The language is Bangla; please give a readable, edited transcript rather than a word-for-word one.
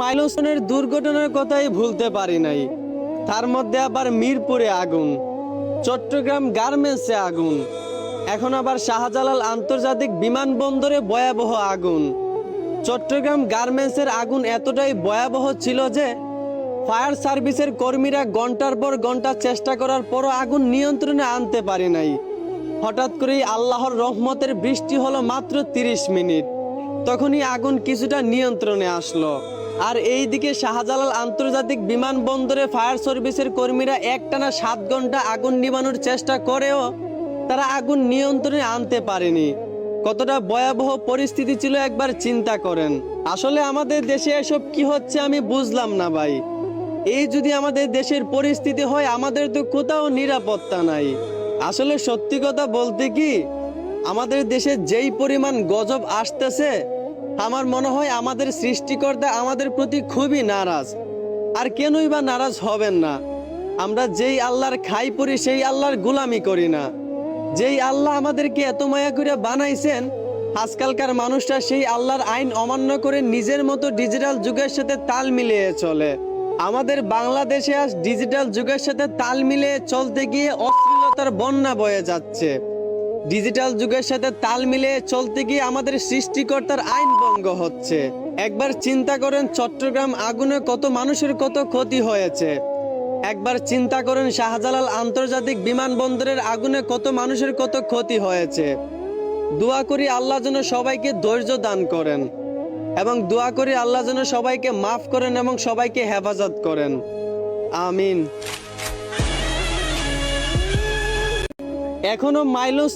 মাইলস্টোনের দুর্ঘটনার কথাই ভুলতে পারি নাই। তার মধ্যে আবার মিরপুরে আগুন, চট্টগ্রাম গার্মেন্টসে আগুন, এখন আবার শাহজালাল আন্তর্জাতিক বিমানবন্দরে ভয়াবহ আগুন। চট্টগ্রাম গার্মেন্টসের আগুন এতটাই ভয়াবহ ছিল যে ফায়ার সার্ভিসের কর্মীরা ঘন্টার পর ঘন্টা চেষ্টা করার পরও আগুন নিয়ন্ত্রণে আনতে পারে নাই। হঠাৎ করেই আল্লাহর রহমতের বৃষ্টি হলো মাত্র 30 মিনিট, তখনই আগুন কিছুটা নিয়ন্ত্রণে আসলো। আর এইদিকে শাহজালাল আন্তর্জাতিক বিমানবন্দরে ফায়ার সার্ভিসের কর্মীরা একটানা 7 ঘন্টা আগুন নিভানোর চেষ্টা করেও তারা আগুন নিয়ন্ত্রণে আনতে পারেনি। কতটা ভয়াবহ পরিস্থিতি ছিল একবার চিন্তা করেন। আসলে আমাদের দেশে এসব কি হচ্ছে আমি বুঝলাম না ভাই। এই যদি আমাদের দেশের পরিস্থিতি হয়, আমাদের তো কোথাও নিরাপত্তা নাই। আসলে সত্যি কথা বলতে কি, আমাদের দেশে যেই পরিমাণ গজব আসতেছে, আমার মনে হয় আমাদের সৃষ্টিকর্তা আমাদের প্রতি খুবই নারাজ। আর কেনই বা নারাজ হবেন না? আমরা যেই আল্লাহর খাই পড়ি সেই আল্লাহর গোলামি করি না। যেই আল্লাহ আমাদেরকে এত মায়া করে বানাইছেন, আজকালকার মানুষরা সেই আল্লাহর আইন অমান্য করে নিজের মতো ডিজিটাল যুগের সাথে তাল মিলিয়ে চলে। আমাদের বাংলাদেশে আজ ডিজিটাল যুগের সাথে তাল মিলিয়ে চলতে গিয়ে অশ্লীলতার বন্যা বয়ে যাচ্ছে। ডিজিটাল যুগের সাথে তাল মিলিয়ে চলতে গিয়ে আমাদের সৃষ্টিকর্তার আইন ভঙ্গ হচ্ছে। একবার চিন্তা করেন চট্টগ্রাম আগুনে কত মানুষের কত ক্ষতি হয়েছে। একবার চিন্তা করেন শাহজালাল আন্তর্জাতিক বিমানবন্দরের আগুনে কত মানুষের কত ক্ষতি হয়েছে। দোয়া করি আল্লাহ যেন সবাইকে ধৈর্য দান করেন, এবং দোয়া করি আল্লাহ যেন সবাইকে মাফ করেন এবং সবাইকে হেফাজত করেন। আমিন। এখনো মাইলস্টোন